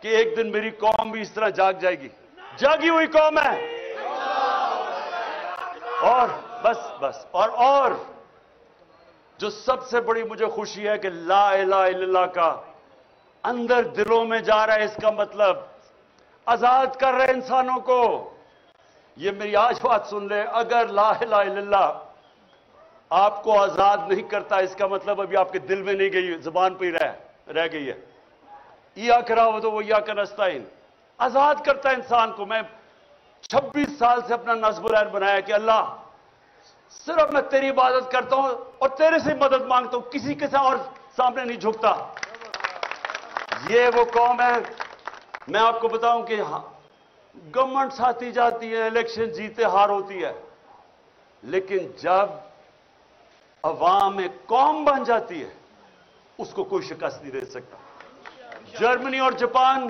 कि एक दिन मेरी कौम भी इस तरह जाग जाएगी। जागी हुई कौम है। और बस और जो सबसे बड़ी मुझे खुशी है कि ला इलाहा इल्लल्लाह का अंदर दिलों में जा रहा है। इसका मतलब आजाद कर रहे इंसानों को। ये मेरी आज बात सुन ले, अगर ला इलाहा इल्लल्लाह आपको आजाद नहीं करता, इसका मतलब अभी आपके दिल में नहीं गई, जुबान पे ही रह गई है। या कराओ तो वो या का नस्ताइन आजाद करता है इंसान को। मैं 26 साल से अपना नज़्बुल ऐन बनाया कि अल्लाह सिर्फ मैं तेरी इबादत करता हूं और तेरे से मदद मांगता हूं, किसी के साथ और सामने नहीं झुकता। ये वो कौम है। मैं आपको बताऊं कि गवर्नमेंट आती जाती है, इलेक्शन जीते हार होती है, लेकिन जब अवाम एक कौम बन जाती है उसको कोई शिकस्त नहीं दे सकता। जर्मनी और जापान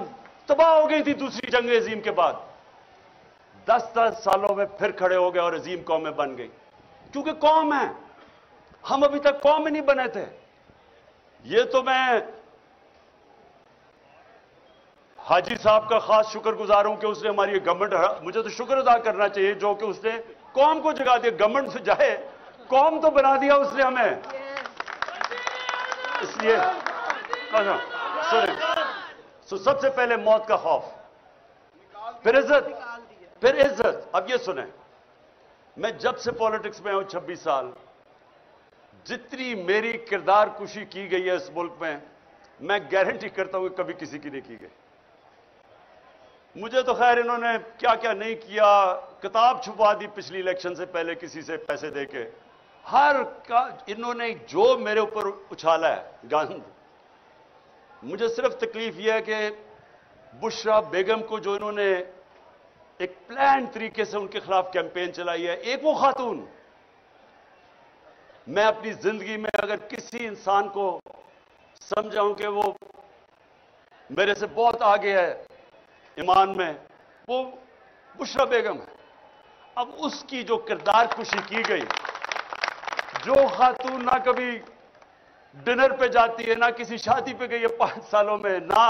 तबाह हो गई थी दूसरी जंग अजीम के बाद, 10-10 सालों में फिर खड़े हो गए और अजीम कौमें बन गई, क्योंकि कौम है। हम अभी तक कौम ही नहीं बने थे। ये तो मैं हाजी साहब का खास शुक्रगुजार हूं कि उसने हमारी गवर्नमेंट, मुझे तो शुक्र अदा करना चाहिए जो कि उसने कौम को जगा दिया। गवर्नमेंट से जाए, कौम तो बना दिया उसने हमें। इसलिए सुने, सबसे पहले मौत का खौफ, फिर इज्जत। अब ये सुने, मैं जब से पॉलिटिक्स में हूं 26 साल, जितनी मेरी किरदार कुशी की गई है इस मुल्क में, मैं गारंटी करता हूं कि कभी किसी की नहीं की गई। मुझे तो खैर इन्होंने क्या क्या नहीं किया, किताब छुपा दी पिछली इलेक्शन से पहले किसी से पैसे देके, हर का इन्होंने जो मेरे ऊपर उछाला है गंद। मुझे सिर्फ तकलीफ यह है कि बुशरा बेगम को जो इन्होंने एक प्लान तरीके से उनके खिलाफ कैंपेन चलाई है, एक वो खातून, मैं अपनी जिंदगी में अगर किसी इंसान को समझाऊं कि वो मेरे से बहुत आगे है ईमान में, वो बुशरा बेगम है। अब उसकी जो किरदार कुशी की गई, जो खातून ना कभी डिनर पे जाती है, ना किसी शादी पे गई है 5 सालों में, ना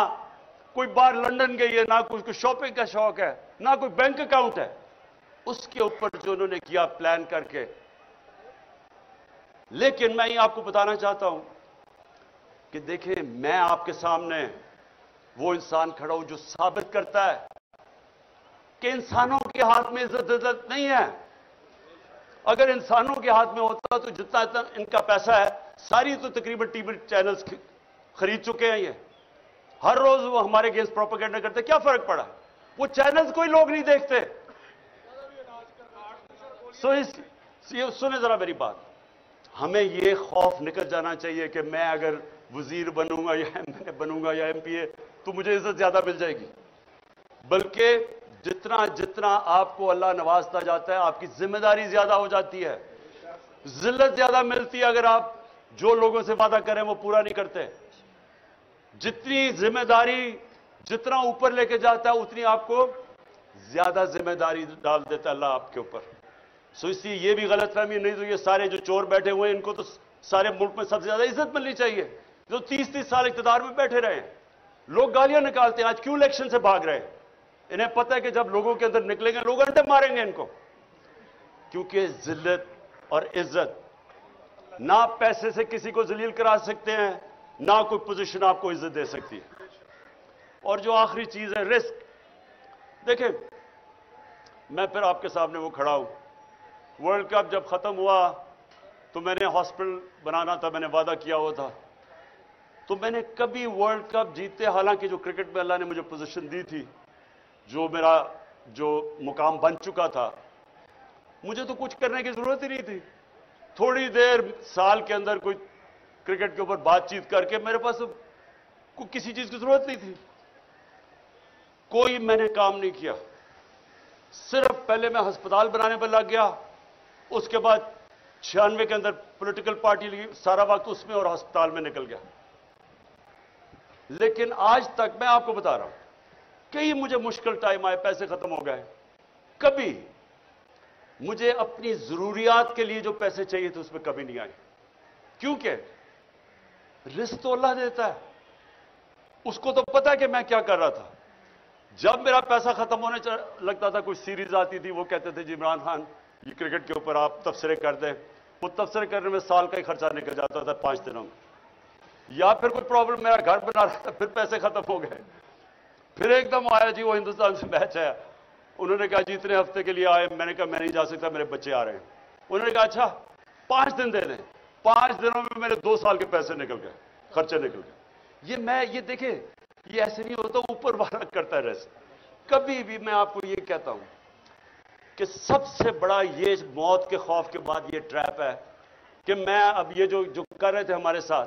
कोई बार लंदन गई है, ना कोई शॉपिंग का शौक है, ना कोई बैंक अकाउंट है, उसके ऊपर जो उन्होंने किया प्लान करके। लेकिन मैं ये आपको बताना चाहता हूं कि देखिए, मैं आपके सामने वो इंसान खड़ा हूं जो साबित करता है कि इंसानों के हाथ में इज्जत नहीं है। अगर इंसानों के हाथ में होता तो जितना इनका पैसा है, सारी तो तकरीबन टीवी चैनल्स खरीद चुके हैं। ये हर रोज वो हमारे अगेंस्ट प्रोपेगेंडा करते, क्या फर्क पड़ा? वो चैनल्स कोई लोग नहीं देखते। सुने जरा मेरी बात, हमें ये खौफ निकल जाना चाहिए कि मैं अगर वजीर बनूंगा या एमएलए बनूंगा या एमपीए तो मुझे इज्जत ज्यादा मिल जाएगी। बल्कि जितना जितना आपको अल्लाह नवाजता जाता है, आपकी जिम्मेदारी ज्यादा हो जाती है, जिल्लत ज्यादा मिलती है अगर आप जो लोगों से वादा करें वो पूरा नहीं करते। जितनी जिम्मेदारी जितना ऊपर लेके जाता है, उतनी आपको ज्यादा जिम्मेदारी डाल देता है अल्लाह आपके ऊपर। सो इसलिए ये भी गलतफहमी नहीं, तो ये सारे जो चोर बैठे हुए हैं इनको तो सारे मुल्क में सबसे ज्यादा इज्जत मिलनी चाहिए। जो 30-30 साल इख्तियार में बैठे रहे हैं। लोग गालियां निकालते हैं, आज क्यों इलेक्शन से भाग रहे हैं? इन्हें पता है कि जब लोगों के अंदर निकलेंगे लोग अंडे मारेंगे इनको, क्योंकि जिल्लत और इज्जत ना पैसे से किसी को जलील करा सकते हैं, ना कोई पोजीशन आपको इज्जत दे सकती है। और जो आखिरी चीज है रिस्क, देखें मैं फिर आपके सामने वो खड़ा हूं। वर्ल्ड कप जब खत्म हुआ तो मैंने हॉस्पिटल बनाना था, मैंने वादा किया हुआ था। तो मैंने कभी वर्ल्ड कप जीते, हालांकि जो क्रिकेट में अल्लाह ने मुझे पोजीशन दी थी, जो मेरा जो मुकाम बन चुका था, मुझे तो कुछ करने की जरूरत ही नहीं थी। थोड़ी देर साल के अंदर कोई क्रिकेट के ऊपर बातचीत करके मेरे पास कोई किसी चीज की जरूरत नहीं थी। कोई मैंने काम नहीं किया, सिर्फ पहले मैं अस्पताल बनाने पर लग गया, उसके बाद 96 के अंदर पॉलिटिकल पार्टी लगी, सारा वक्त उसमें और अस्पताल में निकल गया। लेकिन आज तक मैं आपको बता रहा हूं, कई मुझे मुश्किल टाइम आए, पैसे खत्म हो गए, कभी मुझे अपनी जरूरियात के लिए जो पैसे चाहिए थे उसमें कभी नहीं आए, क्योंकि रिस्क तो अल्लाह देता है। उसको तो पता है कि मैं क्या कर रहा था। जब मेरा पैसा खत्म होने लगता था, कोई सीरीज आती थी, वो कहते थे जी इमरान खान ये क्रिकेट के ऊपर आप तबसरे कर दें, वो तबसरे करने में साल का ही खर्चा निकल जाता था 5 दिनों में। या फिर कोई प्रॉब्लम, मेरा घर बना रहा था, फिर पैसे खत्म हो गए, फिर एकदम आया जी वो हिंदुस्तान से मैच है, उन्होंने कहा जी इतने हफ्ते के लिए आए, मैंने कहा मैं नहीं जा सकता, मेरे बच्चे आ रहे हैं। उन्होंने कहा अच्छा 5 दिन दे दें। 5 दिनों में मेरे 2 साल के पैसे निकल गए, खर्चे निकल गए। ये देखें, ये ऐसे नहीं होता, ऊपर वाला करता है रिस्क। कभी भी मैं आपको ये कहता हूं कि सबसे बड़ा ये मौत के खौफ के बाद ये ट्रैप है कि मैं अब ये जो कर रहे थे हमारे साथ,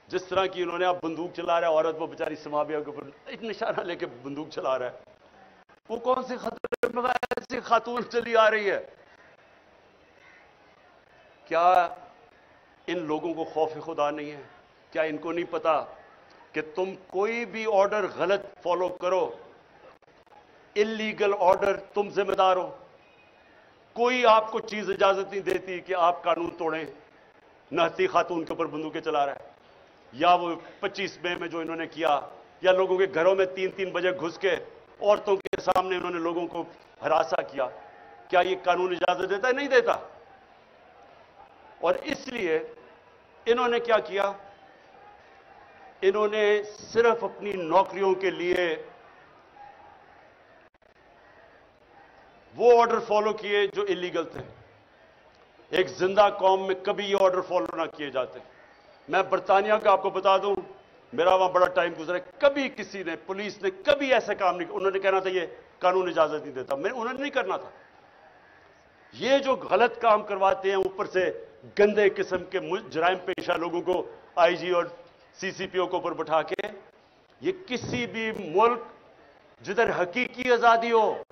जिस तरह की उन्होंने अब बंदूक चला रहा है, औरत वो बेचारी समाबिया के ऊपर एक निशाना लेके बंदूक चला रहा है, वो कौन से खतरे में ऐसी खातून चली आ रही है? क्या इन लोगों को खौफ खुदा नहीं है? क्या इनको नहीं पता कि तुम कोई भी ऑर्डर गलत फॉलो करो, इलीगल ऑर्डर, तुम जिम्मेदार हो। कोई आपको चीज इजाजत नहीं देती कि आप कानून तोड़ें। नहती खातून के ऊपर बंदूकें चला रहा है, या वो 25 मई में जो इन्होंने किया, या लोगों के घरों में 3-3 बजे घुस के औरतों के सामने इन्होंने लोगों को हरासा किया। क्या ये कानून इजाजत देता है? नहीं देता। और इसलिए इन्होंने क्या किया, इन्होंने सिर्फ अपनी नौकरियों के लिए वो ऑर्डर फॉलो किए जो इलीगल थे। एक जिंदा कौम में कभी ये ऑर्डर फॉलो ना किए जाते। मैं बरतानिया का आपको बता दूं, मेरा वहां बड़ा टाइम गुजरा, कभी किसी ने, पुलिस ने कभी ऐसा काम नहीं, उन्होंने कहना था ये कानून इजाजत नहीं देता, उन्होंने नहीं करना था। ये जो गलत काम करवाते हैं, ऊपर से गंदे किस्म के जराइम पेशा लोगों को आईजी और सीसीपीओ के ऊपर बैठा के, ये किसी भी मुल्क जिधर हकीकी आजादी हो,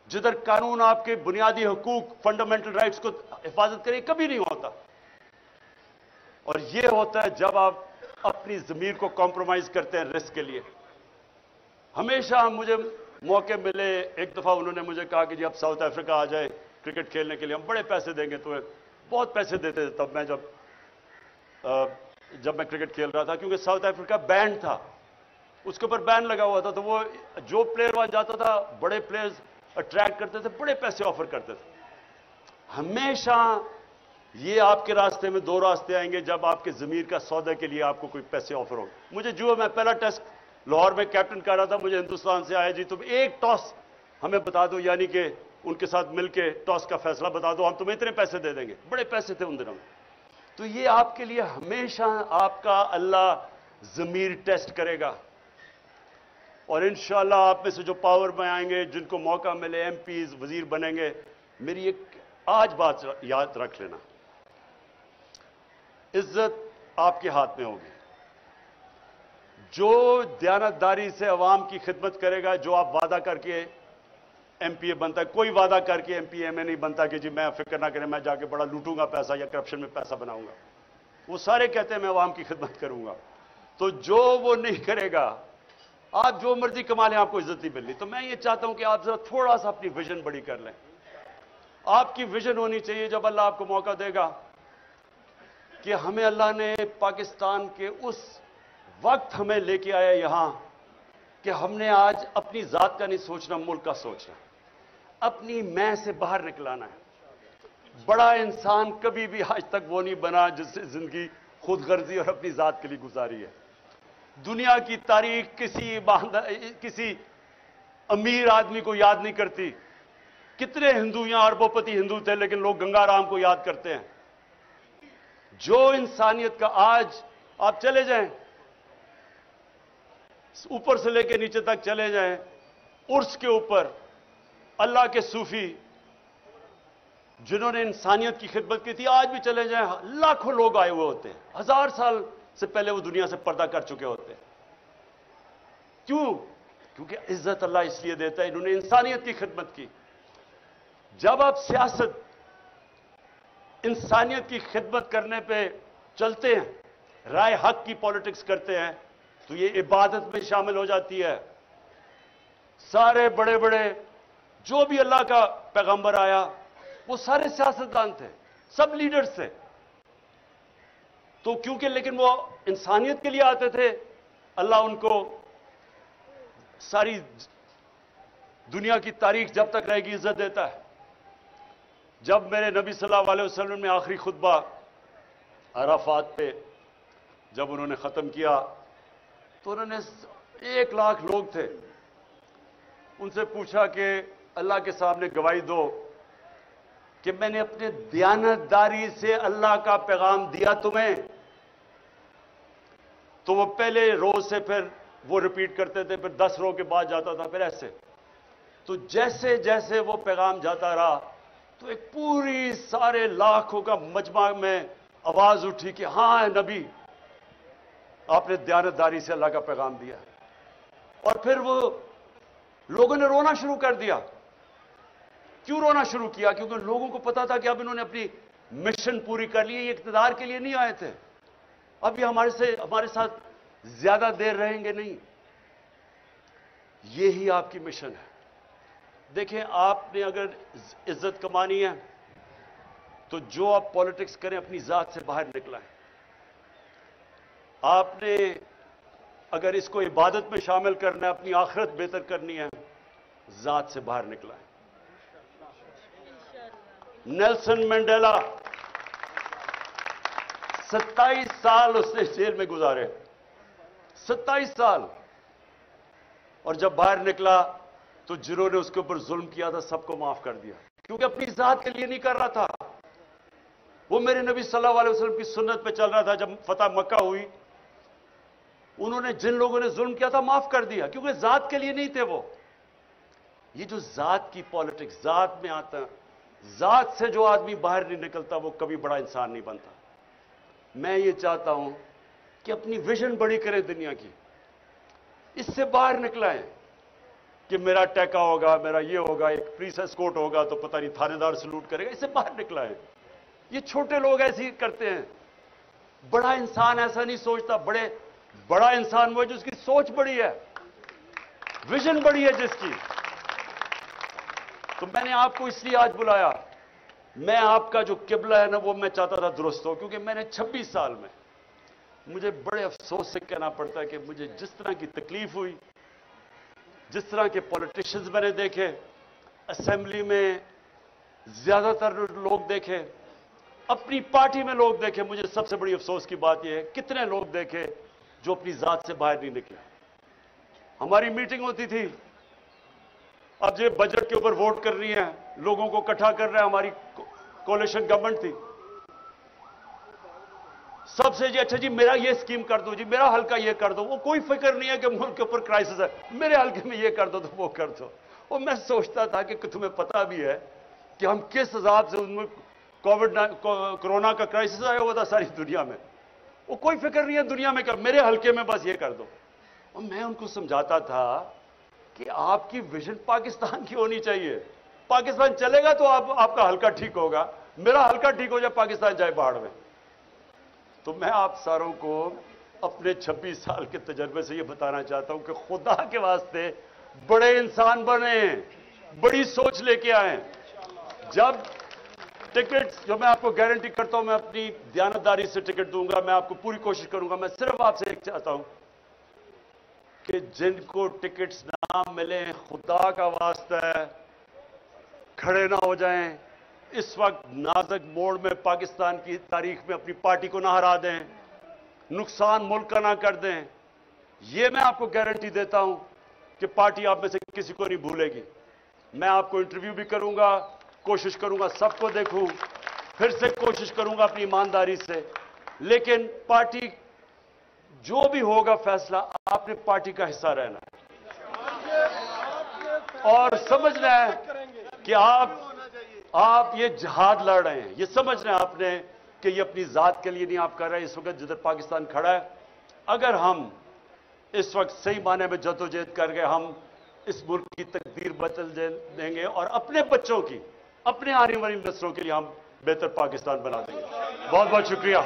जिधर कानून आपके बुनियादी हुकूक, फंडामेंटल राइट्स को हिफाजत करे, कभी नहीं होता। और ये होता है जब आप अपनी जमीर को कॉम्प्रोमाइज करते हैं रिस्क के लिए। हमेशा मुझे मौके मिले, एक दफा उन्होंने मुझे कहा कि जी आप साउथ अफ्रीका आ जाए क्रिकेट खेलने के लिए, हम बड़े पैसे देंगे तुम्हें। बहुत पैसे देते थे तब मैं जब मैं क्रिकेट खेल रहा था, क्योंकि साउथ अफ्रीका बैन था, उसके ऊपर बैन लगा हुआ था। तो वो जो प्लेयर वहां जाता था, बड़े प्लेयर्स अट्रैक्ट करते थे, बड़े पैसे ऑफर करते थे। हमेशा ये आपके रास्ते में 2 रास्ते आएंगे जब आपके जमीर का सौदे के लिए आपको कोई पैसे ऑफर हो। मुझे जो मैं पहला टेस्ट लाहौर में कैप्टन कर रहा था, मुझे हिंदुस्तान से आया जी तुम एक टॉस हमें बता दो, यानी कि उनके साथ मिलके टॉस का फैसला बता दो, हम तुम्हें इतने पैसे दे देंगे। बड़े पैसे थे उन दिनों में। तो ये आपके लिए हमेशा आपका अल्लाह जमीर टेस्ट करेगा। और इंशाअल्लाह आप में से जो पावर में आएंगे, जिनको मौका मिले एमपीज, वजीर बनेंगे, मेरी एक आज बात याद रख लेना, इज्जत आपके हाथ में होगी। जो दयानतदारी से अवाम की खिदमत करेगा, जो आप वादा करके एमपीए बनता है, कोई वादा करके एमपीए नहीं बनता कि जी मैं फिक्र ना करें मैं जाके बड़ा लूटूंगा पैसा या करप्शन में पैसा बनाऊंगा। वो सारे कहते हैं मैं अवाम की खिदमत करूंगा। तो जो वो नहीं करेगा, आप जो मर्जी कमा लें, आपको इज्जत नहीं मिलनी। तो मैं ये चाहता हूं कि आप जरा थोड़ा सा अपनी विजन बड़ी कर लें। आपकी विजन होनी चाहिए, जब अल्लाह आपको मौका देगा कि हमें अल्लाह ने पाकिस्तान के उस वक्त हमें लेके आया यहां कि हमने आज अपनी जात का नहीं सोचना, मुल्क का सोचना, अपनी मैं से बाहर निकलाना है। बड़ा इंसान कभी भी आज तक वो नहीं बना जिससे जिंदगी खुदगर्जी और अपनी जात के लिए गुजारी है। दुनिया की तारीख किसी अमीर आदमी को याद नहीं करती। कितने हिंदू यहां अरबोपति हिंदू थे, लेकिन लोग गंगाराम को याद करते हैं। जो इंसानियत का आज आप चले जाएं, ऊपर से लेकर नीचे तक चले जाएं, उर्स के ऊपर अल्लाह के सूफी जिन्होंने इंसानियत की खिदमत की थी, आज भी चले जाएं, लाखों लोग आए हुए होते हैं। 1000 साल से पहले वो दुनिया से पर्दा कर चुके होते हैं। क्यों? क्योंकि इज्जत अल्लाह इसलिए देता है, इन्होंने इंसानियत की खिदमत की। जब आप सियासत इंसानियत की खिदमत करने पे चलते हैं, राय हक की पॉलिटिक्स करते हैं, तो ये इबादत में शामिल हो जाती है। सारे बड़े बड़े जो भी अल्लाह का पैगंबर आया वो सारे सियासतदान थे, सब लीडर्स थे। तो क्योंकि लेकिन वो इंसानियत के लिए आते थे, अल्लाह उनको सारी दुनिया की तारीख जब तक रहेगी इज्जत देता है। जब मेरे नबी सल्लल्लाहु अलैहि वसल्लम ने आखिरी खुतबा अराफात पे जब उन्होंने ख़त्म किया, तो उन्होंने 1 लाख लोग थे, उनसे पूछा कि अल्लाह के सामने गवाही दो कि मैंने अपने दयानतदारी से अल्लाह का पैगाम दिया तुम्हें। तो वो पहले रो से फिर वो रिपीट करते थे, फिर 10 रो के बाद जाता था, फिर ऐसे। तो जैसे जैसे वो पैगाम जाता रहा, तो एक पूरी सारे लाखों का मजमा में आवाज उठी कि हाँ नबी, आपने दयानतदारी से अल्लाह का पैगाम दिया। और फिर वो लोगों ने रोना शुरू कर दिया। क्यों रोना शुरू किया? क्योंकि लोगों को पता था कि अब इन्होंने अपनी मिशन पूरी कर ली है, ये इक़्तिदार के लिए नहीं आए थे, अब ये हमारे साथ ज्यादा देर रहेंगे नहीं। ये ही आपकी मिशन है। देखें, आपने अगर इज्जत कमानी है तो जो आप पॉलिटिक्स करें अपनी जात से बाहर निकलाएं। आपने अगर इसको इबादत में शामिल करना है, अपनी आखिरत बेहतर करनी है, जात से बाहर निकलाएं। नेल्सन मंडेला 27 साल उसने जेल में गुजारे, 27 साल। और जब बाहर निकला तो जिन्होंने उसके ऊपर जुल्म किया था सबको माफ कर दिया, क्योंकि अपनी जात के लिए नहीं कर रहा था। वो मेरे नबी सल्लल्लाहु अलैहि वसल्लम की सुन्नत पे चल रहा था। जब फतह मक्का हुई, उन्होंने जिन लोगों ने जुल्म किया था माफ कर दिया, क्योंकि जात के लिए नहीं थे वो। ये जो जात की पॉलिटिक्स, जात में आता, जात से जो आदमी बाहर नहीं निकलता वो कभी बड़ा इंसान नहीं बनता। मैं ये चाहता हूं कि अपनी विजन बड़ी करें दुनिया की, इससे बाहर निकलाएं कि मेरा टैका होगा, मेरा ये होगा, एक पुलिस एस्कॉर्ट होगा तो पता नहीं थानेदार सलूट करेगा, इससे बाहर निकलाएं। ये छोटे लोग ऐसे ही करते हैं। बड़ा इंसान ऐसा नहीं सोचता। बड़ा इंसान वो है जिसकी सोच बड़ी है, विजन बड़ी है जिसकी। तो मैंने आपको इसलिए आज बुलाया। मैं आपका जो किबला है ना, वो मैं चाहता था दुरुस्त हो, क्योंकि मैंने 26 साल में, मुझे बड़े अफसोस से कहना पड़ता है कि मुझे जिस तरह की तकलीफ हुई, जिस तरह के पॉलिटिशियंस मैंने देखे, असेंबली में ज्यादातर लोग देखे, अपनी पार्टी में लोग देखे, मुझे सबसे बड़ी अफसोस की बात यह है कितने लोग देखे जो अपनी जात से बाहर नहीं निकले। हमारी मीटिंग होती थी, अब ये बजट के ऊपर वोट कर रही है, लोगों को इकट्ठा कर रहा है, हमारी कोalition गवर्नमेंट थी। सबसे जी अच्छा जी मेरा ये स्कीम कर दो, जी मेरा हल्का ये कर दो। वो कोई फिक्र नहीं है कि मुल्क के ऊपर क्राइसिस है, मेरे हल्के में ये कर दो तो वो कर दो। और मैं सोचता था कि तुम्हें पता भी है कि हम किस हिसाब से उनमें कोरोना का क्राइसिस आया हुआ था सारी दुनिया में। वो कोई फिक्र नहीं है दुनिया में, कर मेरे हल्के में बस ये कर दो। और मैं उनको समझाता था कि आपकी विजन पाकिस्तान की होनी चाहिए। पाकिस्तान चलेगा तो आपका हल्का ठीक होगा, मेरा हल्का ठीक हो जाए, पाकिस्तान जाए पहाड़ में। तो मैं आप सारों को अपने 26 साल के तजर्बे से ये बताना चाहता हूं कि खुदा के वास्ते बड़े इंसान बने, बड़ी सोच लेके आए। टिकट जो मैं आपको गारंटी करता हूं, मैं अपनी दयानतदारी से टिकट दूंगा, मैं आपको पूरी कोशिश करूंगा। मैं सिर्फ आपसे एक चाहता हूं कि जिनको टिकट्स ना मिले, खुदा का वास्ता है खड़े ना हो जाएं। इस वक्त नाजुक मोड़ में पाकिस्तान की तारीख में अपनी पार्टी को ना हरा दें, नुकसान मुल्क का ना कर दें। यह मैं आपको गारंटी देता हूं कि पार्टी आप में से किसी को नहीं भूलेगी। मैं आपको इंटरव्यू भी करूंगा, कोशिश करूंगा सबको देखूं, फिर से कोशिश करूंगा अपनी ईमानदारी से। लेकिन पार्टी जो भी होगा फैसला, आपने पार्टी का हिस्सा रहना है और समझना है कि आप ये जिहाद लड़ रहे हैं। ये समझना है आपने कि ये अपनी जात के लिए नहीं आप कर रहे हैं। इस वक्त जिधर पाकिस्तान खड़ा है, अगर हम इस वक्त सही माने में जदोजहद कर गए, हम इस मुल्क की तकदीर बदल देंगे और अपने बच्चों की, अपने आने वाली नस्लों के लिए हम बेहतर पाकिस्तान बना देंगे। बहुत बहुत शुक्रिया।